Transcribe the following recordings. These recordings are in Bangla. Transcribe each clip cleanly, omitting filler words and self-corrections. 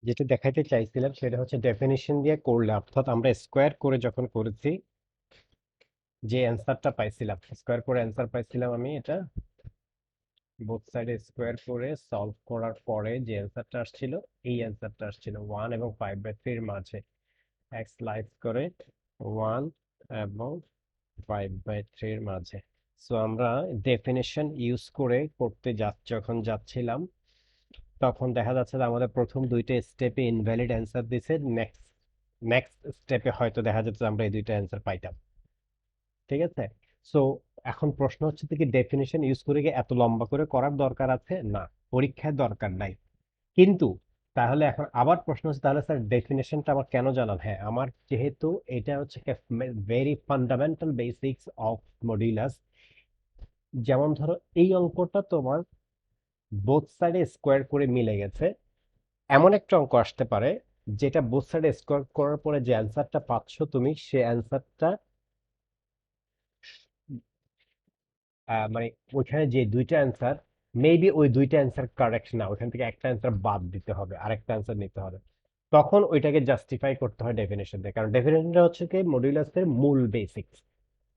যেটা দেখাইতে চাইছিলাম সেটা হচ্ছে ডেফিনিশন দিয়ে করলে, অর্থাৎ আমরা স্কোয়ার করে যখন করেছি যে অ্যান্সারটা পাইছিলাম, স্কোয়ার করে অ্যান্সার পাইছিলাম আমি, এটা বোথ সাইডে স্কোয়ার করে সলভ করার পরে যে অ্যান্সারটা আসছিল, এই অ্যান্সারটা আসছিল 1 এবং 5/3 এর মাঝে। এক্স লাইভ করে 1 এবং 5/3 এর মাঝে। সো আমরা ডেফিনেশন ইউজ করে করতে যখন যাচ্ছিলাম, তখন দেখা যাচ্ছে যে আমাদের প্রথম দুইটা স্টেপে ইনভ্যালিড অ্যান্সার দিছে। নেক্সট নেক্সট স্টেপে হয়তো দেখা যেত যে আমরা এই দুইটা অ্যান্সার পাইতাম। ঠিক আছে। সো এখন প্রশ্ন হচ্ছে কি, ডেফিনেশন ইউজ করে কি এত লম্বা করে করার দরকার আছে? না, পরীক্ষায় দরকার নাই। কিন্তু তাহলে এখন আবার প্রশ্ন হচ্ছে, তাহলে স্যার ডেফিনেশনটা আমার কেন জানান? হ্যাঁ, আমার যেহেতু এটা হচ্ছে very fundamental basics of modulus. যেমন ধরো এই অঙ্কটা তোমার বোথ সাইডে স্কোয়ার করে মিলে গেছে, এমন একটা অঙ্ক আসতে পারে যেটা বোথ সাইডে স্কোয়ার করার পরে যে অ্যান্সারটা পাচ্ছ তুমি, সে অ্যান্সারটা মানে ওইখানে যে দুইটা অ্যান্সার, মেবি ওই দুইটা অ্যান্সার কারেক্ট না, ওইখান থেকে একটা অ্যান্সার বাদ দিতে হবে, আরেকটা অ্যান্সার নিতে হবে। তখন ওইটাকে জাস্টিফাই করতে হয় ডেফিনেশন দিয়ে, কারণ ডেফিনেশনটা হচ্ছে কি মডিউলাসের মূল বেসিক্স।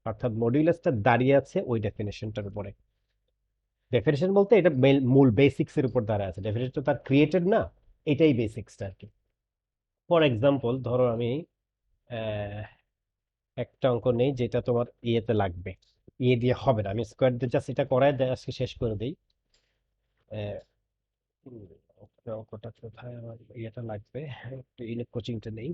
অর্থাৎ মডিউলাসটা দাঁড়িয়ে আছে ওই ডেফিনেশনটার উপরে। ডেফিনেশন বলতে এটা মূল বেসিক্স এর উপর দাঁড়ায় আছে, ডেফিনেশন তো তার ক্রিয়েটেড না, এটাই বেসিক্সটা আর কি। ফর এক্সাম্পল ধরো আমি আহ, একটা অঙ্ক নেই যেটা তোমার ইয়েতে লাগবে, ইয়ে দিয়ে হবে না, আমি স্কোয়ার দিয়ে জাস্ট এটা করায় আজকে শেষ করে দিই। হুম, অঙ্কটা কোথায় আমার ইয়েটা লাগবে, একটু কোচিংটা নেই।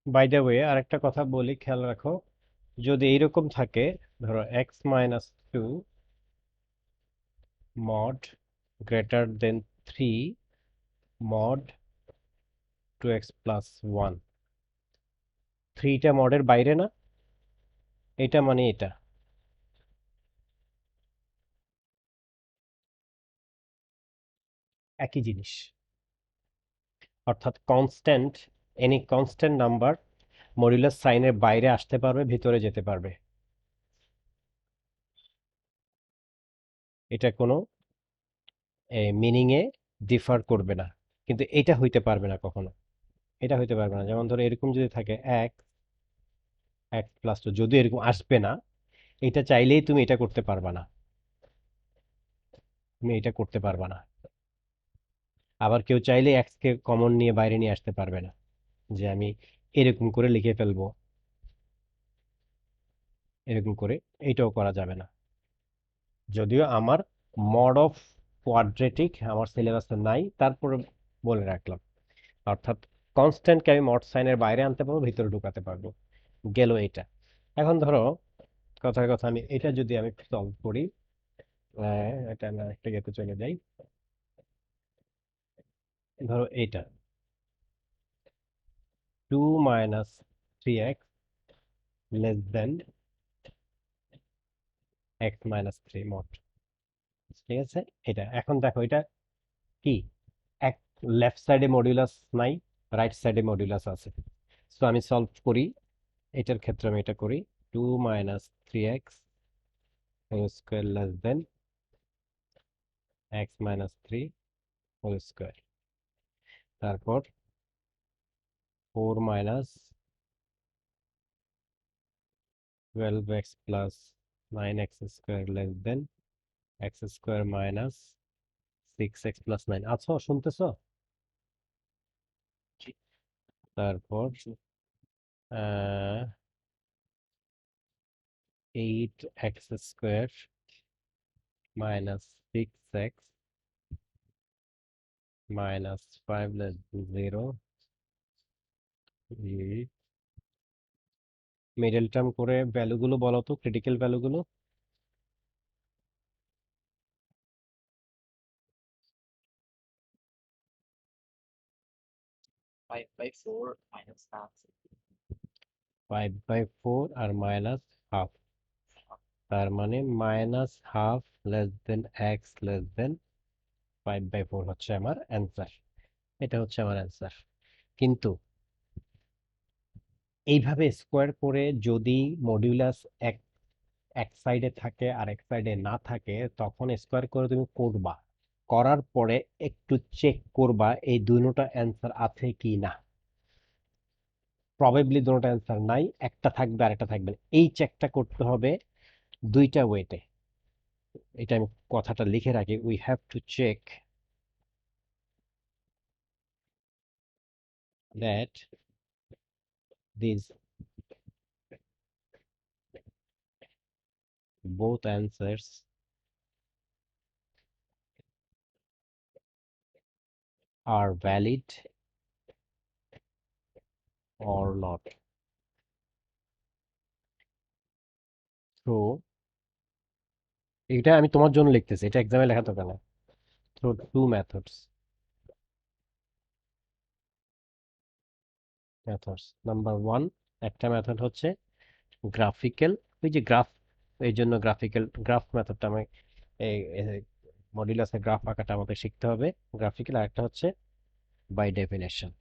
বাই দ্য ওয়ে আরেকটা কথা বলি, খেয়াল রাখো। যদি এইরকম থাকে, ধরো x-2 mod greater than 3 mod 2x+1, 3টা মডের বাইরে না? এটা মানে এটা একই জিনিস। অর্থাৎ constant, any constant number modulus সাইনের বাইরে আসতে পারবে, ভিতরে যেতে পারবে। এটা কোনো মিনিং এ ডিফার করবে না। কিন্তু এটা হইতে পারবে না কখনো, এটা হইতে পারবে না। যেমন ধরো এরকম যদি থাকে এক্স, x+2, যদি এরকম আসবে না, এটা চাইলেই তুমি এটা করতে পারবা না, তুমি এটা করতে পারবা না। আবার কেউ চাইলে এক্স কে কমন নিয়ে বাইরে নিয়ে আসতে পারবে না, যে আমি এরকম করে লিখে ফেলবো, এরকম করে এইটাও করা যাবে না। যদিও আমার মড অফ কোয়াড্রেটিক আমার সিলেবাসে নাই, তারপরে বলে রাখলাম। অর্থাৎ কনস্ট্যান্টকে আমি মড সাইনের বাইরে আনতে পারবো, ভিতরে ঢুকাতে পারবো। গেল এটা। এখন ধরো কথার কথা, আমি এটা যদি আমি সলভ করি, এটা না একটা গেতে চলে যাই। ধরো এটা 2 - 3x less than x-3 mod. ঠিক আছে। এটা এখন দেখো, এটা কি, এক লেফট সাইডে মডিউলাস নাই, রাইট সাইডে মডিউলাস আছে। তো আমি সলভ করি, এটার ক্ষেত্রে আমি এটা করি, 2 - 3x whole square less than x-3 whole square. তারপর 4 - 12x + 9x² less than x² - 6x + 9। আছো, শুনতেছো? তারপর 8x² - 6x -5 less than 0। Middle term করে ভ্যালুগুলো বলো তো, ক্রিটিক্যাল ভ্যালুগুলো। 5/4 আর মাইনাস হাফ, তার মানে minus half less than x less than 5/4 হচ্ছে আমার অ্যান্সার। এটা হচ্ছে আমার অ্যান্সার। কিন্তু এইভাবে স্কোয়ার করে যদি মডিউলাস এক এক সাইডে থাকে আর এক সাইডে না থাকে, তখন স্কোয়ার করে তুমি করবা, করার পরে একটু চেক করবা এই দুটোটা অ্যান্সার আছে কি না। প্রবাবলি দুটোটা অ্যান্সার নাই, একটা থাকবে আর একটা থাকবে না। এই চেকটা করতে হবে দুইটা ওয়েতে। এটা আমি কথাটা লিখে রাখি, we have to check that these both answers are valid or not through, এটা আমি তোমার জন্য লিখতেছি, এটা এক্সামে লেখা দরকার না। through two methods number one, একটা মেথড হচ্ছে গ্রাফিক্যাল, ওই যে গ্রাফ, এই জন্য গ্রাফিক্যাল গ্রাফ মেথডটা আমি এই মডিউলাসে গ্রাফ আঁকাটা আমাদের শিখতে হবে, গ্রাফিক্যাল। আর একটা হচ্ছে বাই ডেফিনেশন।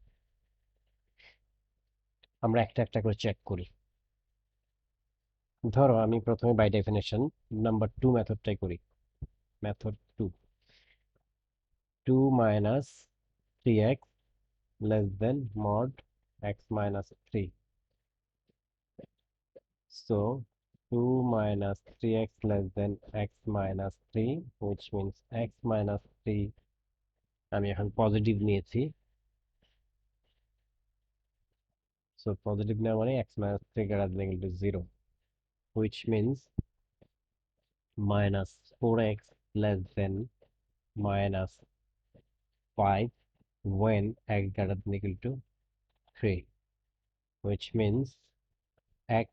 আমরা একটা একটা করে চেক করি। ধরো আমি প্রথমে বাই ডেফিনেশন নাম্বার টু মেথডটাই করি। Method two, 2 - 3x less than mod x minus 3. So 2 - 3x less than x minus 3, which means x minus 3 আমি এখন পজিটিভ নিয়েছি। So পজিটিভ নেওয়া মানে x minus 3 greater than equal to 0, which means minus 4x less than minus 5 when x greater than equal to 3, which means x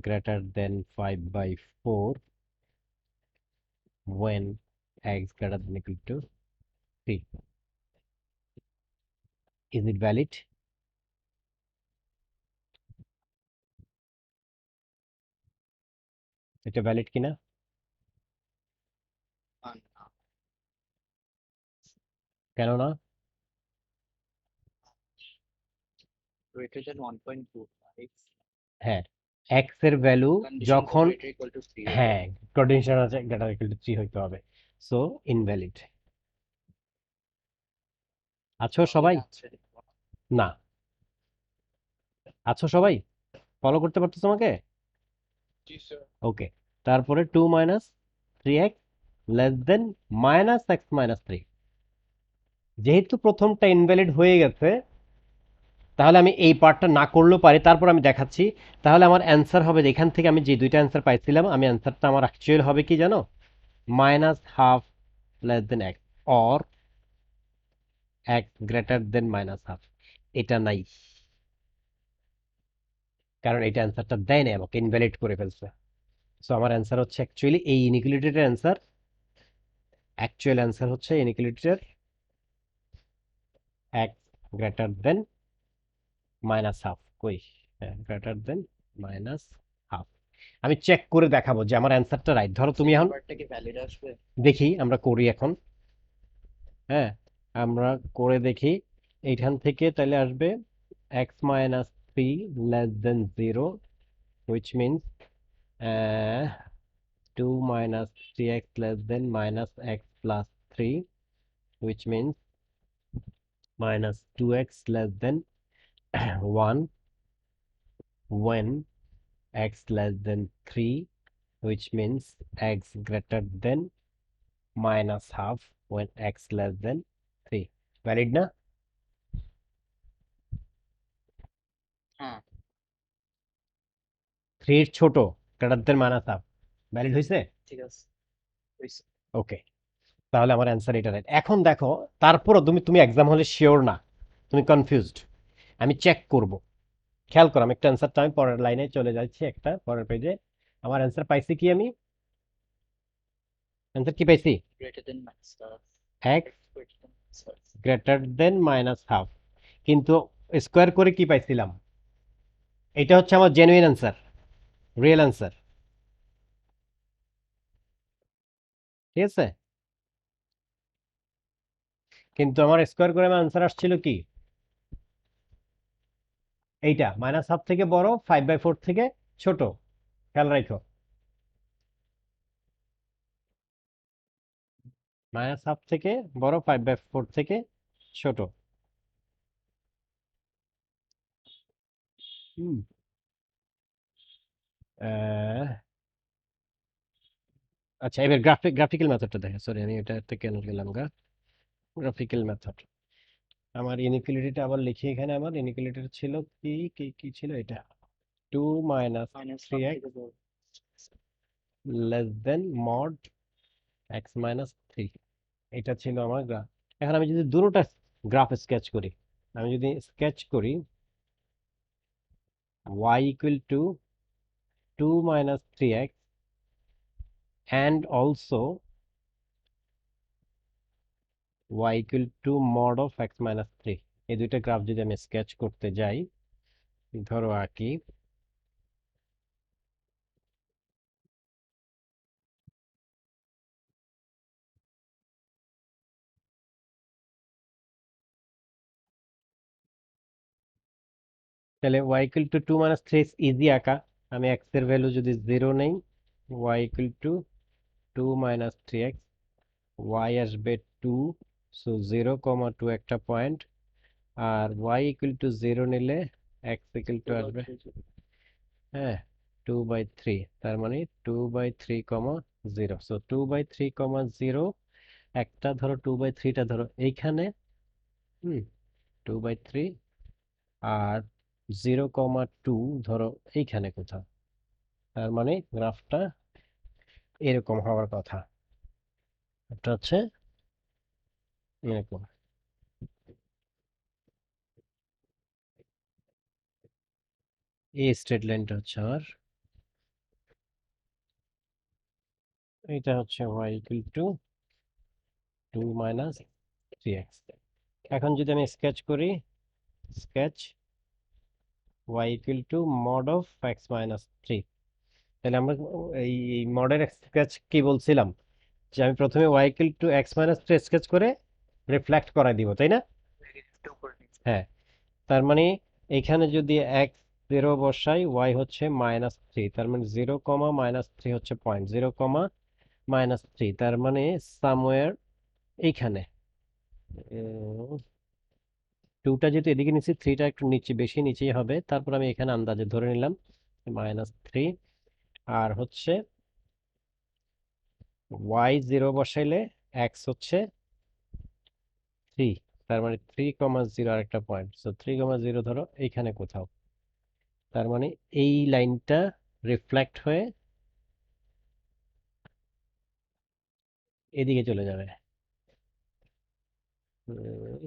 greater than 5/4 when x greater than equal to 3. Is it valid? এটা ভ্যালিড কিনা? কেন না? হ্যাঁ, x এর ভ্যালু যখন, হ্যাঁ, কন্ডিশন আছে গ্রেটার ইকুয়াল টু 3 হইতে হবে। So invalid. আছো সবাই? না, আছো সবাই? ফলো করতে পারতেছো আমাকে? ওকে। তারপরে 2 - 3x less than minus x minus 3, যেহেতু প্রথমটা ইনভ্যালিড হয়ে গেছে, তাহলে আমি এই পার্টটা না করলেও পারি, তারপর আমি দেখাচ্ছি। তাহলে আমার অ্যান্সার হবে, এখান থেকে আমি যে দুইটা অ্যান্সার পাইছিলাম, আমি অ্যান্সারটা আমার অ্যাকচুয়াল হবে কি জানো? Minus half less than x, or x greater than minus half. এটা নাই, কারণ এটা অ্যান্সারটা দেয় নাই, আমাকে ইনভ্যালিড করে ফেলছে। সো আমার অ্যান্সার হচ্ছে অ্যাকচুয়ালি এই ইনইকুয়ালিটির অ্যান্সার, অ্যাকচুয়াল অ্যান্সার হচ্ছে ইনইকুয়ালিটির x greater than minus half. কই, গ্রেটার দেন মাইনাস হাফ। আমি চেক করে দেখাবো যে আমার অ্যান্সারটা রাইট। ধরো তুমি এখন, দেখি আমরা করি এখন। হ্যাঁ, আমরা করে দেখি। এইখান থেকে তাহলে আসবে x minus 3 less than 0, which means 2 - 3x less than minus x plus 3, which means minus 2x less than 1 when x less than 3, which means x greater than minus half when x less than 3. Valid না? 3 এর ছোট, greater than minus half, valid হয়েছে? ওকে, তাহলে আমার অ্যান্সার এটা রাইট। এখন দেখো, তারপরও তুমি তুমি এক্সাম হলে শিওর না, তুমি কনফিউজড, আমি চেক করব। খেয়াল করো, আমি একটা অ্যান্সারটা আমি পরের লাইনে চলে যাচ্ছি, একটা পরের পেজে। আমার অ্যান্সার পাইছি কি? আমি অ্যান্সার কি পাইছি? X greater than minus half. কিন্তু স্কোয়ার করে কি পাইছিলাম? এটা হচ্ছে আমার জেনুইন অ্যান্সার, রিয়েল অ্যান্সার। ঠিক আছে, কিন্তু আমার স্কোয়ার করে আমার অ্যান্সার আসছিল কি? এইটা মাইনাস হাফ থেকে বড়, 5/4 থেকে ছোট। খেয়াল রাখো, মাইনাস হাফ থেকে বড়, 5/4 থেকে ছোট। হুম। আহ, আচ্ছা, এবার গ্রাফিক্যাল মেথডটা দেখে, সরি আমি এটাতে কেন গেলাম গা। গ্রাফিক্যাল মেথড, আমার ইনইকুয়ালিটিটা আবার লিখি এখানে। আমার ইনইকুয়ালিটি ছিল কি কি কি ছিল এটা, 2 - 3x less than mod x - 3। এটা ছিল আমার গ্রাফ। এখন আমি যদি দুটোটা গ্রাফ স্কেচ করি, আমি যদি স্কেচ করি y equal to 2 - 3x and also y equal to mod of x - 3, এই দুইটা গ্রাফ যদি আমি স্কেচ করতে যাই, ধরো আঁকি। তাহলে y equal to 2 - 3 ইজি আঁকা। আমি x এর ভ্যালু যদি 0 নেই, y equal to 2 - 3x, y আসবে 2, সো 0, 2 একটা পয়েন্ট। আর y equal to 0 নিলে x equal to আসবে, হ্যাঁ, 2/3। তার মানে 2/3, 0, সো 2/3, 0 একটা ধরো, 2/3টা ধরো এইখানে। হুম, 2/3 আর 0, 2 ধরো এইখানে কোথাও। তার মানে গ্রাফটা এরকম হওয়ার কথা। এটা হচ্ছে এরকম। এই স্ট্রেট লাইনটা হচ্ছে আমার, এটা হচ্ছে y equal to 2 - 3x। এখন যদি আমি স্কেচ করি, sketch y equal to mod of x - 3, তাহলে আমরা এই মডের স্কেচ কি বলছিলাম, যে আমি প্রথমে y equal to x - 3 sketch করে রিফ্লেক্ট করাই দিব, তাই না? হ্যাঁ, তার মানে এখানে যদি x 0 বসাই, y হচ্ছে -3, তার মানে 0, -3 হচ্ছে পয়েন্ট, 0, -3, তার মানে সামওয়্যার এইখানে। টুটা যেহেতু এদিকে নিচ্ছি, থ্রিটা একটু নিচে, বেশি নিচেই হবে। তারপর আমি এখানে আন্দাজে ধরে নিলাম -3। আর হচ্ছে y 0 বসাইলে x হচ্ছে 3, তার মানে 3, 0 আর একটা পয়েন্ট, সো 3, 0 ধরো এইখানে কোথাও। তার মানে এই লাইনটা রিফ্লেক্ট হয়ে এদিকে চলে যাবে। উম,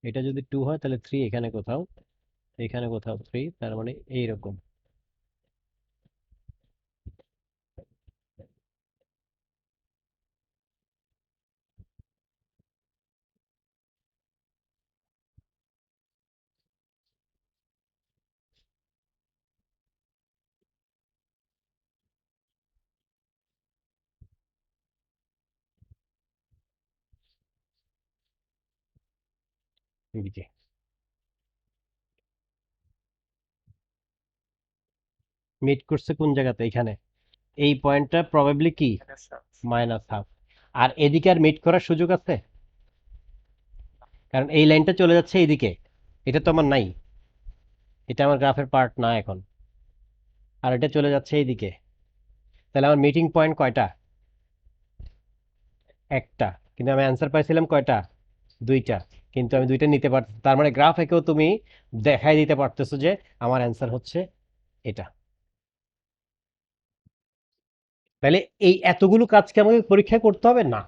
এটা যদি 2 হয় তাহলে 3 এখানে কোথাও, এখানে কোথাও 3, তার মানে এইরকম। এদিকে মিট করছে কোন জায়গাতে, এখানে এই পয়েন্টটা প্রবাবলি কি -1/2। আর এদিকে আর মিট করার সুযোগ আছে? কারণ এই লাইনটা চলে যাচ্ছে এইদিকে, এটা তো আমার নাই, এটা আমার গ্রাফের পার্ট না এখন। আর এটা চলে যাচ্ছে এইদিকে, তাহলে আমার মিটিং পয়েন্ট কয়টা? একটা। কিন্তু আমি অ্যান্সার পাইছিলাম কয়টা? দুইটা। কিন্তু আমি দুইটা নিতে পারছি, তার মানে গ্রাফ এঁকেও তুমি দেখাই দিতে পারতেছো যে আমার অ্যান্সার হচ্ছে এটা। তাহলে এই এতগুলো কাজ কি আমাকে পরীক্ষা করতে হবে? না,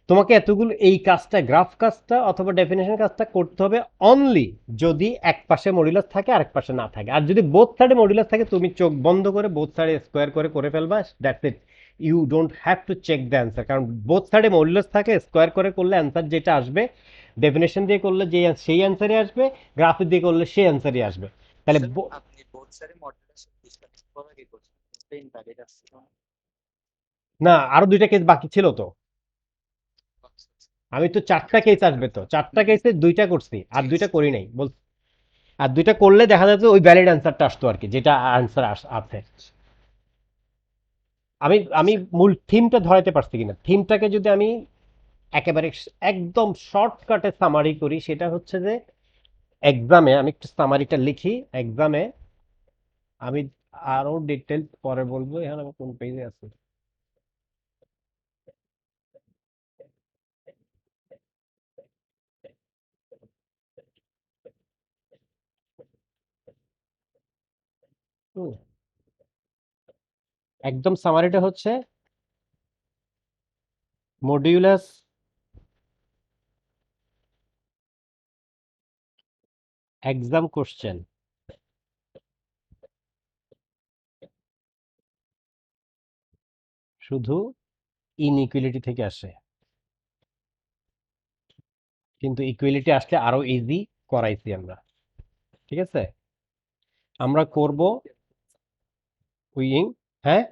তোমাকে এতগুলো এই কাজটা, গ্রাফ কাজটা অথবা ডেফিনেশন কাজটা করতে হবে অনলি যদি এক পাশে মডুলাস থাকে আরেক পাশে না থাকে। আর যদি বোথ সাইডে মডুলাস থাকে, তুমি চোখ বন্ধ করে বোথ সাইডে স্কোয়ার করে ফেলবা, that's it. You don't have to check the answer, কারণ বোথ সাইডে মডুলাস থাকে, স্কোয়ার করে করলে অ্যান্সার যেটা আসবে, ডেফিনেশন দিয়ে করলে যে সেই অ্যান্সারই আসবে, গ্রাফ দিয়ে করলে সেই অ্যান্সারই আসবে। তাহলে স্যার আপনি বোথ সাইডে মডুলাস ডিসকাস করা কি করছেন? ইনভ্যালিড আসছে তো। না, আরো দুইটা কেস বাকি ছিল তো। আচ্ছা, আচ্ছা। আমি তো চারটা কেস আসবে, তো চারটা কেসে দুইটা করছি, আর ঠিক দুইটা আছে। করি নাই বল। আর দুইটা করলে দেখা যাচ্ছে ওই ভ্যালিড অ্যান্সারটা আসতো আর কি, যেটা অ্যান্সার আছে। আমি আমি স্যার মূল থিমটা ধরাইতে পারছি কিনা, থিমটাকে যদি আমি একেবারে একদম শর্টকাটে সামারি করি, সেটা হচ্ছে যে এক্সামে আমি একটু সামারিটা লিখি। এক্সামে আমি আরো ডিটেলস পরে বলবো, এখন আমি কোন পেজে আছি। হুম, একদম সামারিটা হচ্ছে মডিউলাস এক্সাম কোশ্চেন শুধু ইনইকুয়ালিটি থেকে আসে, কিন্তু ইকুয়ালিটি আসলে আরো ইজি করাইছি আমরা। ঠিক আছে, আমরা করব উইং। হ্যাঁ,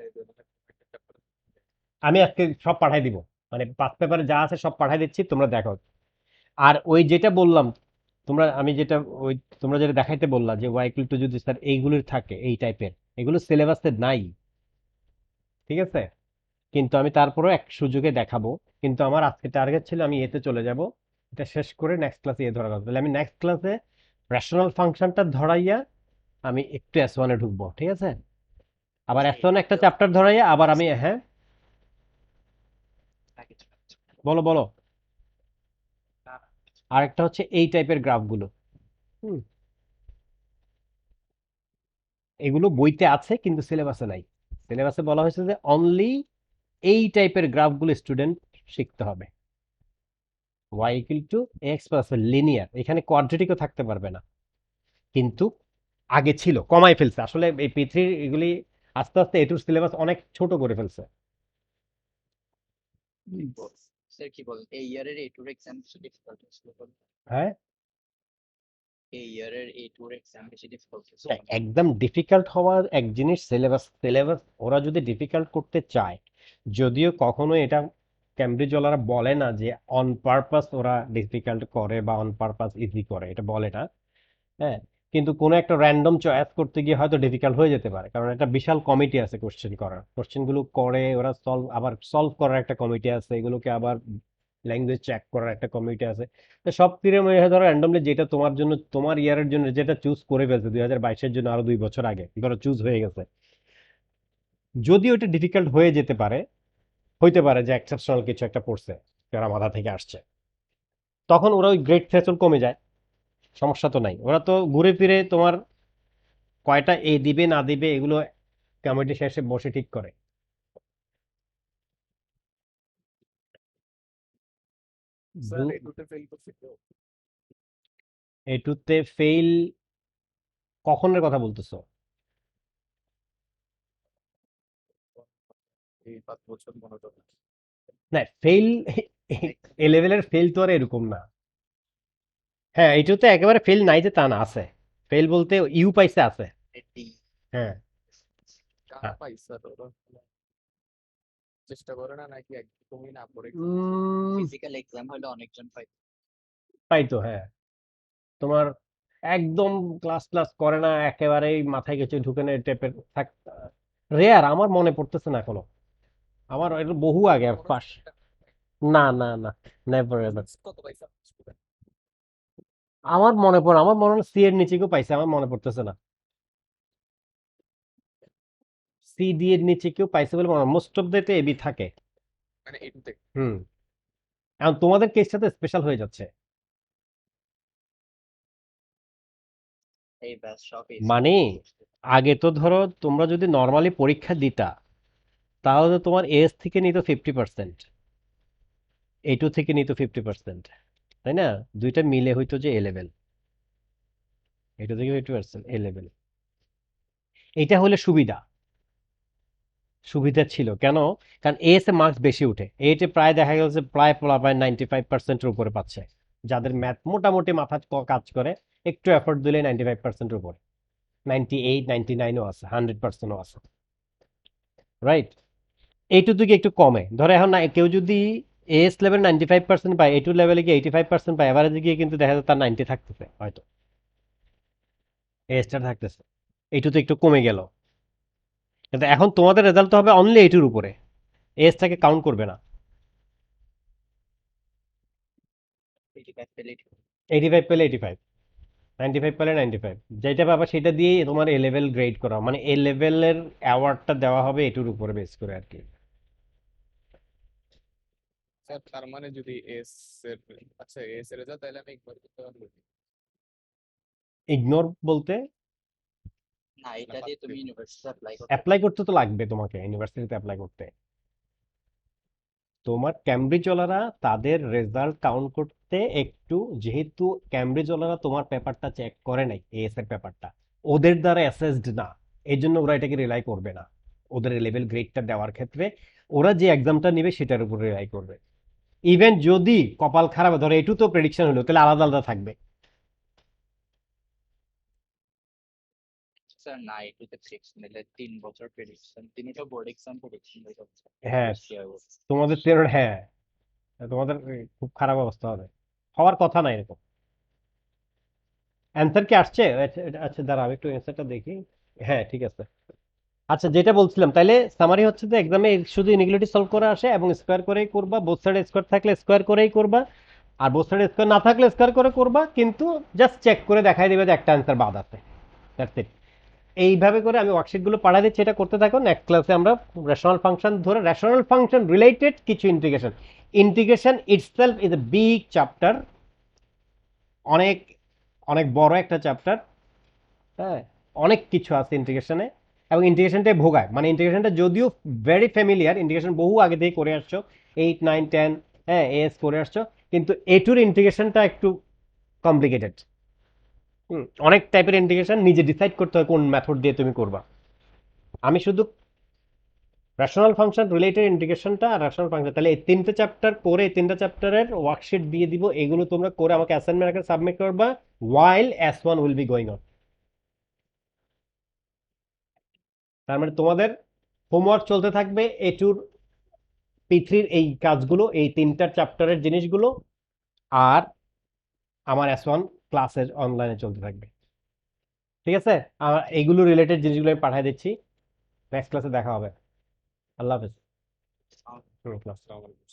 আমি আজকে সব পাঠাই দিব, মানে পাঁচ পেপারে যা আছে সব পাঠাই দিচ্ছি, তোমরা দেখো। আর ওই যেটা বললাম, আমি যেটা ওই তোমরা যেটা দেখাইতে বললা যে ওয়াই ইকুয়াল টু যদি স্যার এইগুলোর থাকে এই টাইপের, এগুলো সিলেবাসে নাই। ঠিক আছে, কিন্তু আমি তারপরেও এক সুযোগে দেখাবো। কিন্তু আমার আজকে টার্গেট ছিল আমি এতে চলে যাব, এটা শেষ করে নেক্সট ক্লাসে এ ধরা কথা, তাহলে আমি নেক্সট ক্লাসে রেশনাল ফাংশনটা ধরাইয়া আমি একটু এস ওয়ানে ঢুকবো। ঠিক আছে, আবার স্যার এস ওয়ান একটা এটাতেও চ্যাপ্টার ধরাইয়া আবার আমি, স্যার হ্যাঁ আগে চলে যাচ্ছে। বলো বলো। না, আরেকটা হচ্ছে এই টাইপের গ্রাফগুলো। হুম, এগুলো বইতে আছে কিন্তু সিলেবাসে নাই। সিলেবাসে বলা হয়েছে যে অনলি এই টাইপের গ্রাফগুলো স্টুডেন্ট শিখতে হবে। Y equal to X plus linear, এখানে কোয়াড্রেটিকও থাকতে পারবে না, কিন্তু আগে ছিল, কমাই ফেলছে আসলে এই পৃথিবীর এগুলি আস্তে আস্তে এটুর সিলেবাস অনেক ছোট করে ফেলছে। ঠিক বল। স্যার কি বল, এই ইয়ারের এ টুর এক্সাম বেশি ডিফিকাল্ট হয়েছিল বল? হ্যাঁ, এই ইয়ারের এ টুর এক্সাম বেশি ডিফিকাল্ট হয়েছিল না? একদম ডিফিকাল্ট হওয়ার এক জিনিস সিলেবাস। সিলেবাস ওরা যদি ডিফিকাল্ট করতে চায়, যদিও কখনো এটা ক্যামব্রিজ ওয়ালারা বলে না যে অন পারপাস ওরা ডিফিকাল্ট করে বা অন পারপাস ইজি করে, এটা বলে না। হ্যাঁ, কিন্তু কোনো একটা র্যান্ডম চয়েস করতে গিয়ে হয়তো ডিফিকাল্ট হয়ে যেতে পারে, কারণ একটা বিশাল কমিটি আছে কোশ্চেন করার, কোশ্চেনগুলো করে ওরা সলভ, আবার সলভ করার একটা কমিটি আছে, এগুলোকে আবার ল্যাঙ্গুয়েজ চেক করার একটা কমিটি আছে। তো সব ফিরে মিলে ধরো র্যান্ডমলি যেটা তোমার জন্য, তোমার ইয়ারের জন্য যেটা চুজ করে ফেলছে 2022-এর জন্য, আরো 2 বছর আগে ধরো চুজ হয়ে গেছে, যদি ওটা ডিফিকাল্ট হয়ে যেতে পারে, হইতে পারে যে এক্সেপশনাল কিছু একটা পড়ছে যারা মাথা থেকে আসছে, তখন ওরা ওই গ্রেড থ্রেশহোল্ড কমে যায়। সমস্যা তো নাই, ওরা তো ঘুরে ফিরে তোমার কয়টা এ দিবে না দিবে এগুলো কমিটি শেষে বসে ঠিক করে। স্যার এ টুতে ফেল করছি তো। এটুতে ফেইল কখনের কথা বলতেছো? এই 5 বছর মনে করো। না, ফেইল এ লেভেলের ফেল তো আর এরকম না। হ্যাঁ, এটুতে একেবারে ফেল নাই যে তা না, আছে। ফেল বলতে ইউ পাইছে আছে। এটি হ্যাঁ, কারা হ্যাঁ। পাই স্যার ওরা? চেষ্টা করে না নাকি একদমই না পড়ে? উম, ফিজিক্যাল এক্সাম হলে অনেকজন পাই। তাই তো, হ্যাঁ। তোমার একদম ক্লাস ক্লাস করে না, একেবারেই মাথায় কিছু ঢুকে না টাইপের থাক, রেয়ার, আমার মনে পড়তেছে না এখনো। আমার এটা বহু আগে কোনো পাস। না না না, নেভার এভার। কত পাইছে স্টুডেন্ট? আমার মনে হয় সি এর নিচে কেউ পাইছে, আমার মনে পড়তেছে না। সি ডি এর নিচে কেউ পাইছে বলে মনে, মোস্ট অফ দ্য এবি থাকে। মানে এ টুতে? হুম, এখন তোমাদের কেসটা তো স্পেশাল হয়ে যাচ্ছে। এই ব্যাচ সব এই মানে স্টুডেন্ট বসছে। আগে তো ধরো তোমরা যদি নর্মালি পরীক্ষা দিতা, তাহলে তোমার এস থেকে নিত 50%, এ টু থেকে নিত 50%, তাই না? দুইটা মিলে হইতো যে এ লেভেল, এ টু থেকে 50% এ লেভেল। এটা হলে সুবিধা। সুবিধা ছিল কেন? কারণ এস এ মার্কস বেশি উঠে, এইটে প্রায় দেখা গেছে প্রায় প্রায় 95%-এর উপরে পাচ্ছে, যাদের ম্যাথ মোটামুটি মাথা কাজ করে, একটু এফোর্ট দিলে 95%-এর উপরে, 98 99ও আছে, 100%ও আছে, রাইট? এইটু থেকে একটু কমে ধরো, এখন না কেউ যদি এস লেভেল 95% পায়, এইটু লেভেলে গিয়ে 85% পায়, এভারেজে গিয়ে কিন্তু দেখা যায় তার 90 থাকতেছে হয়তো, এসটা থাকতেছে, এইটু তো একটু কমে গেল। কিন্তু এখন তোমাদের রেজাল্ট তো হবে অনলি এইটুর উপরে, এসটাকে কাউন্ট করবে না। 85 পেলে 85 পেলে 85, 95 পেলে 95, যেটা পাবা সেটা দিয়েই তোমার এ লেভেল গ্রেড করা, মানে এ লেভেলের অ্যাওয়ার্ডটা দেওয়া হবে এটুর উপরে বেস করে আর কি। স্যার তার মানে যদি এস এর, আচ্ছা এস এর রেজাল্ট তাহলে আমি একবার করতে পারবো ইগনোর বলতে না, এটা দিয়ে তুমি ইউনিভার্সিটি অ্যাপ্লাই করতে অ্যাপ্লাই করতে তো লাগবে, তোমাকে ইউনিভার্সিটিতে অ্যাপ্লাই করতে। তোমার ক্যামব্রিজওয়ালারা তাদের রেজাল্ট কাউন্ট করতে একটু, যেহেতু ক্যামব্রিজওয়ালারা তোমার পেপারটা চেক করে নাই, এএস এর পেপারটা ওদের দ্বারা অ্যাসেসড না, এই জন্য ওরা এটাকে রিলাই করবে না। ওদের লেভেল গ্রেডটা দেওয়ার ক্ষেত্রে ওরা যে এক্সামটা নেবে সেটার উপর রিলাই করবে। ইভেন যদি কপাল খারাপ হয়, ধরো এটু তো প্রেডিকশন হলো, তাহলে আলাদা আলাদা থাকবে। স্যার না, এটুতে ফিক্স নিলে 3 বছর প্রেডিকশন, তিনটা বোর্ড এক্সাম প্রেডিকশন হয়ে যাচ্ছে। হ্যাঁ, বেশি হবে। তোমাদের তেরো, হ্যাঁ, তোমাদের খুব খারাপ অবস্থা হবে, হওয়ার কথা না এরকম। অ্যান্সার কি আসছে? আচ্ছা আচ্ছা, দাঁড়াও আমি একটু অ্যান্সারটা দেখি। হ্যাঁ ঠিক আছে। আচ্ছা, যেটা বলছিলাম তাইলে সামারি হচ্ছে যে এক্সামে শুধু ইনইকুয়ালিটি সলভ করে আসে এবং স্কোয়ার করেই করবা, বোথ সাইডে স্কোয়ার থাকলে স্কোয়ার করেই করবা, আর বোথ সাইডে স্কোয়ার না থাকলে স্কোয়ার করে করবা, কিন্তু জাস্ট চেক করে দেখাই দিবে যে একটা অ্যান্সার বাদ আছে, দ্যাটস ইট। এইভাবে করে আমি ওয়ার্কশিটগুলো পাঠিয়ে দিচ্ছি, এটা করতে থাকো। নেক্সট ক্লাসে আমরা রেশনাল ফাংশন ধরে, রেশনাল ফাংশন রিলেটেড কিছু integration, integration itself is a big chapter, অনেক অনেক বড় একটা চ্যাপ্টার, হ্যাঁ, অনেক কিছু আছে ইন্টিগ্রেশনে, এবং ইন্টিগ্রেশনটাই ভোগায়, মানে ইন্টিগ্রেশনটা যদিও ভেরি ফ্যামিলিয়ার, ইন্টিগ্রেশন বহু আগে থেকে করে আসছো, 8 9 10, হ্যাঁ এস করে আসছো, কিন্তু এটুর ইন্টিগ্রেশনটা একটু কমপ্লিকেটেড। অনেক টাইপের ইন্টিগ্রেশন নিজে ডিসাইড করতে হয় কোন মেথড দিয়ে তুমি করবা। আমি শুধু রেশনাল ফাংশন রিলেটেড ইন্টিগ্রেশনটা আর রেশনাল ফাংশন, তাহলে এই তিনটে চ্যাপ্টার করে, এই তিনটে চ্যাপ্টারের ওয়ার্কশিট দিয়ে দিব, এগুলো তোমরা করে আমাকে অ্যাসাইনমেন্ট আকারে সাবমিট করবা, ওয়াইল S1 will be going on. তার মানে তোমাদের হোমওয়ার্ক চলতে থাকবে এটুর P3-র এই কাজগুলো, এই তিনটা চ্যাপ্টারের জিনিসগুলো, আর আমার S1 ক্লাসের অনলাইনে চলতে থাকবে, ঠিক আছে? আমার এইগুলো রিলেটেড জিনিসগুলো আমি পাঠিয়ে দিচ্ছি, নেক্সট ক্লাসে দেখা হবে। আল্লাহ হাফেজ। আসসালামু আলাইকুম।